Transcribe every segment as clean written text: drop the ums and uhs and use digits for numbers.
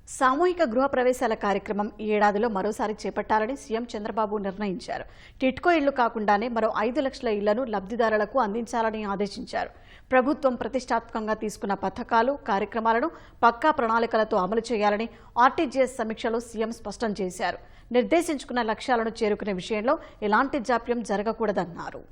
సామూహిక గృహ ప్రవేశాల కార్యక్రమం ఈ ఏడాదిలో మరోసారి చేపట్టాలని సీఎం చంద్రబాబు నిర్ణయించారు. టిట్కో ఇళ్లు కాకుండానే మరో 5 లక్షల ఇళ్లను లబ్ధిదారులకు అందించాలని ఆదేశించారు. ప్రభుత్వం ప్రతిష్టాత్మకంగా తీసుకున్న పథకాలు, కార్యక్రమాలను పక్కా ప్రణాళికలతో అమలు చేయాలని ఆర్టీజీఎస్ సమీక్షలో సీఎం స్పష్టం చేశారు. నిర్దేశించుకున్న లక్ష్యాలను చేరుకునే విషయంలో ఎలాంటి జాప్యం జరగకూడదన్నారు.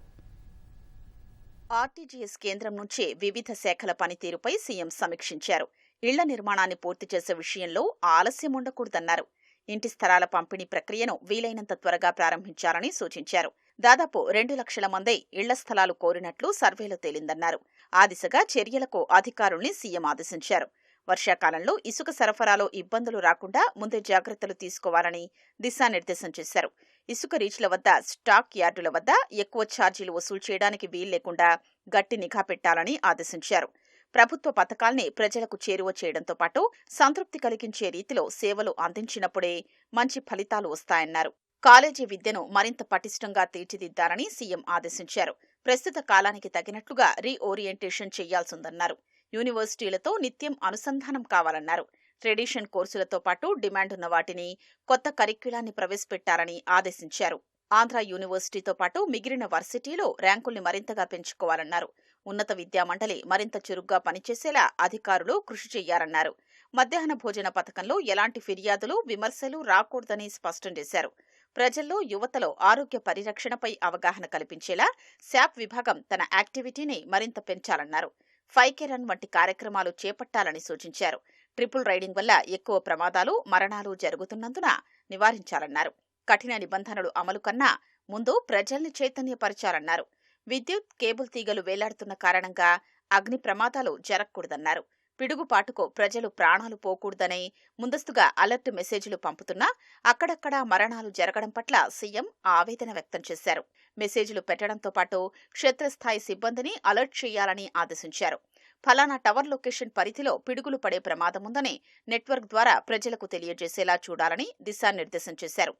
ఆర్టీజీఎస్ కేంద్రం నుంచి వివిధ శాఖల పనితీరుపై సీఎం సమీక్షించారు. ఇళ్ల నిర్మాణాన్ని పూర్తి చేసే విషయంలో ఆలస్యం ఉండకూడదన్నారు. ఇంటి స్థలాల పంపిణీ ప్రక్రియను వీలైనంత త్వరగా ప్రారంభించాలని సూచించారు. దాదాపు 2 లక్షల మంది ఇళ్ల స్థలాలు కోరినట్లు సర్వేలో తేలిందన్నారు. ఆ దిశగా చర్యలకు అధికారుల్ని సీఎం ఆదేశించారు. వర్షాకాలంలో ఇసుక సరఫరాలో ఇబ్బందులు రాకుండా ముందే జాగ్రత్తలు తీసుకోవాలని దిశానిర్దేశం చేశారు. ఇసుక రీచ్ల వద్ద, స్టాక్ యార్డుల వద్ద ఎక్కువ ఛార్జీలు వసూలు చేయడానికి వీల్లేకుండా గట్టి నిఘా పెట్టాలని ఆదేశించారు. ప్రభుత్వ పథకాల్ని ప్రజలకు చేరువ చేయడంతో పాటు సంతృప్తి కలిగించే రీతిలో సేవలు అందించినప్పుడే మంచి ఫలితాలు వస్తాయన్నారు. కాలేజీ విద్యను మరింత పటిష్టంగా తీర్చిదిద్దాలని సీఎం ఆదేశించారు. ప్రస్తుత కాలానికి తగినట్లుగా రీఓరియంటేషన్ చేయాల్సిందన్నారు. యూనివర్సిటీలతో నిత్యం అనుసంధానం కావాలన్నారు. ట్రెడిషన్ కోర్సులతో పాటు డిమాండున్న వాటిని, కొత్త కరిక్యులాన్ని ప్రవేశపెట్టాలని ఆదేశించారు. ఆంధ్ర యూనివర్సిటీతో పాటు మిగిలిన వర్సిటీలో ర్యాంకుల్ని మరింతగా పెంచుకోవాలన్నారు. ఉన్నత విద్యామండలి మరింత చురుగ్గా పనిచేసేలా అధికారులు కృషి చేయాలన్నారు. మధ్యాహ్న భోజన పథకంలో ఎలాంటి ఫిర్యాదులు, విమర్శలు రాకూడదని స్పష్టం చేశారు. ప్రజల్లో, యువతలో ఆరోగ్య పరిరక్షణపై అవగాహన కల్పించేలా శాప్ విభాగం తన యాక్టివిటీని మరింత పెంచాలన్నారు. 5K రన్ వంటి కార్యక్రమాలు చేపట్టాలని సూచించారు. ట్రిపుల్ రైడింగ్ వల్ల ఎక్కువ ప్రమాదాలు, మరణాలు జరుగుతున్నందున నివారించాలన్నారు. కఠిన నిబంధనలు అమలు కన్నా ముందు ప్రజల్ని చైతన్యపరచాలన్నారు. విద్యుత్ కేబుల్ తీగలు వేలాడుతున్న కారణంగా అగ్ని ప్రమాదాలు జరగకూడదన్నారు. పిడుగుపాటుకు ప్రజలు ప్రాణాలు పోకూడదని ముందస్తుగా అలర్ట్ మెసేజ్లు పంపుతున్నా అక్కడక్కడా మరణాలు జరగడం పట్ల సీఎం ఆవేదన వ్యక్తం చేశారు. మెసేజ్లు పెట్టడంతో పాటు క్షేత్రస్థాయి సిబ్బందిని అలర్ట్ చేయాలని ఆదేశించారు. ఫలానా టవర్ లొకేషన్ పరిధిలో పిడుగులు పడే ప్రమాదముందని నెట్వర్క్ ద్వారా ప్రజలకు తెలియజేసేలా చూడాలని దిశానిర్దేశం చేశారు.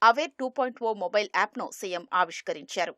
అవేర్ 2.0 మొబైల్ యాప్ను సీఎం ఆవిష్కరించారు.